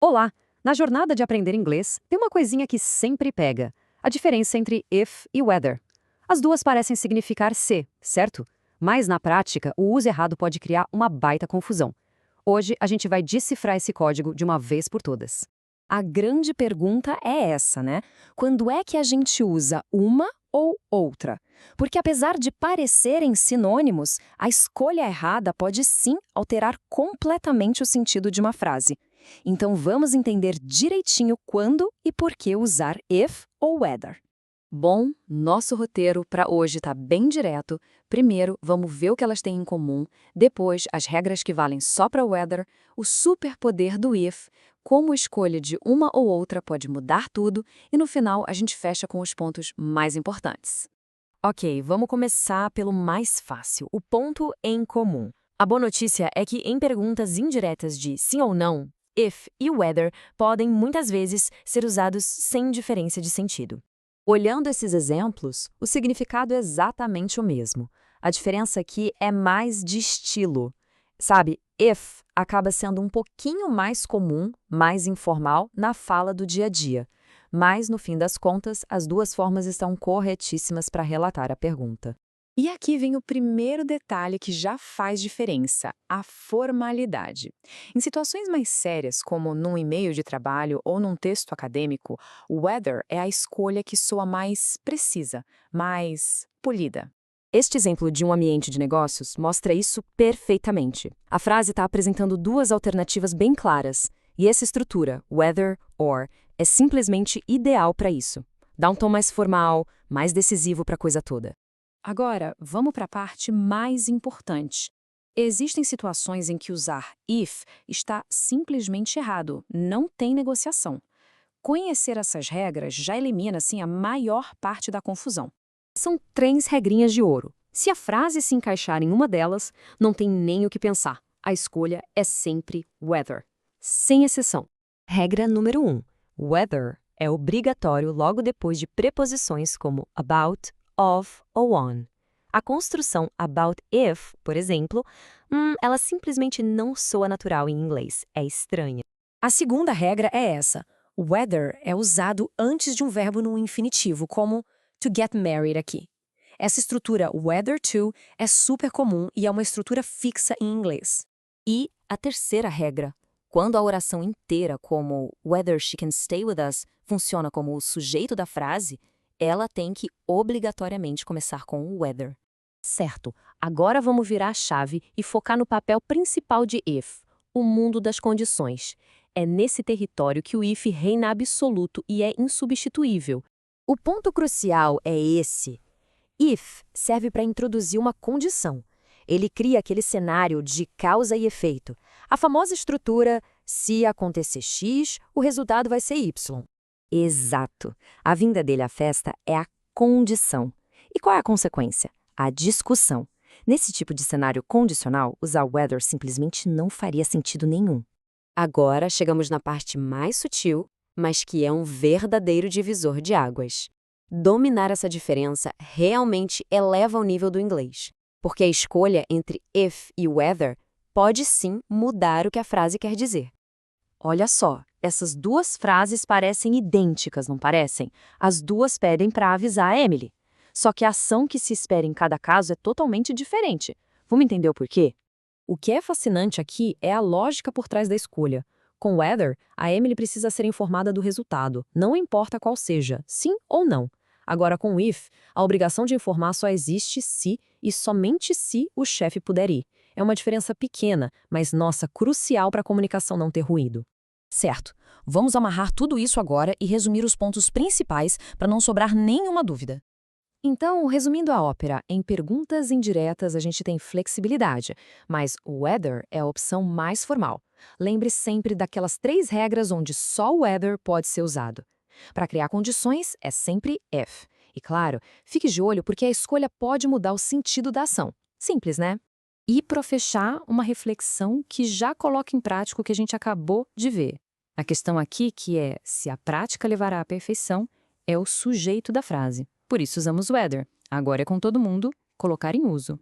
Olá! Na jornada de aprender inglês, tem uma coisinha que sempre pega: a diferença entre if e whether. As duas parecem significar se, certo? Mas na prática, o uso errado pode criar uma baita confusão. Hoje, a gente vai decifrar esse código de uma vez por todas. A grande pergunta é essa, né? Quando é que a gente usa uma ou outra? Porque apesar de parecerem sinônimos, a escolha errada pode sim alterar completamente o sentido de uma frase. Então vamos entender direitinho quando e por que usar if ou whether. Bom, nosso roteiro para hoje está bem direto. Primeiro, vamos ver o que elas têm em comum. Depois, as regras que valem só para o whether, o superpoder do if, como a escolha de uma ou outra pode mudar tudo. E no final, a gente fecha com os pontos mais importantes. Ok, vamos começar pelo mais fácil, o ponto em comum. A boa notícia é que em perguntas indiretas de sim ou não, if e whether podem muitas vezes ser usados sem diferença de sentido. Olhando esses exemplos, o significado é exatamente o mesmo. A diferença aqui é mais de estilo. Sabe, if acaba sendo um pouquinho mais comum, mais informal na fala do dia a dia. Mas, no fim das contas, as duas formas estão corretíssimas para relatar a pergunta. E aqui vem o primeiro detalhe que já faz diferença: a formalidade. Em situações mais sérias, como num e-mail de trabalho ou num texto acadêmico, o whether é a escolha que soa mais precisa, mais polida. Este exemplo de um ambiente de negócios mostra isso perfeitamente. A frase está apresentando duas alternativas bem claras, e essa estrutura, whether or, é simplesmente ideal para isso. Dá um tom mais formal, mais decisivo para a coisa toda. Agora, vamos para a parte mais importante. Existem situações em que usar if está simplesmente errado, não tem negociação. Conhecer essas regras já elimina, assim, a maior parte da confusão. São três regrinhas de ouro. Se a frase se encaixar em uma delas, não tem nem o que pensar. A escolha é sempre whether, sem exceção. Regra número 1. Whether é obrigatório logo depois de preposições como about, of ou on. A construção about if, por exemplo, ela simplesmente não soa natural em inglês, é estranha. A segunda regra é essa: whether é usado antes de um verbo no infinitivo, como to get married aqui. Essa estrutura whether to é super comum e é uma estrutura fixa em inglês. E a terceira regra, quando a oração inteira, como whether she can stay with us, funciona como o sujeito da frase, ela tem que obrigatoriamente começar com o whether. Certo, agora vamos virar a chave e focar no papel principal de if, o mundo das condições. É nesse território que o if reina absoluto e é insubstituível. O ponto crucial é esse. If serve para introduzir uma condição. Ele cria aquele cenário de causa e efeito. A famosa estrutura, se acontecer X, o resultado vai ser Y. Exato. A vinda dele à festa é a condição. E qual é a consequência? A discussão. Nesse tipo de cenário condicional, usar whether simplesmente não faria sentido nenhum. Agora chegamos na parte mais sutil, mas que é um verdadeiro divisor de águas. Dominar essa diferença realmente eleva o nível do inglês, porque a escolha entre if e whether pode sim mudar o que a frase quer dizer. Olha só, essas duas frases parecem idênticas, não parecem? As duas pedem para avisar a Emily. Só que a ação que se espera em cada caso é totalmente diferente. Vamos entender o porquê? O que é fascinante aqui é a lógica por trás da escolha. Com whether, a Emily precisa ser informada do resultado, não importa qual seja, sim ou não. Agora, com if, a obrigação de informar só existe se e somente se o chefe puder ir. É uma diferença pequena, mas, nossa, crucial para a comunicação não ter ruído. Certo, vamos amarrar tudo isso agora e resumir os pontos principais para não sobrar nenhuma dúvida. Então, resumindo a ópera, em perguntas indiretas a gente tem flexibilidade, mas o whether é a opção mais formal. Lembre sempre daquelas três regras onde só o whether pode ser usado. Para criar condições, é sempre if. E claro, fique de olho porque a escolha pode mudar o sentido da ação. Simples, né? E para fechar, uma reflexão que já coloca em prática o que a gente acabou de ver. A questão aqui que é se a prática levará à perfeição é o sujeito da frase. Por isso usamos whether. Agora é com todo mundo colocar em uso.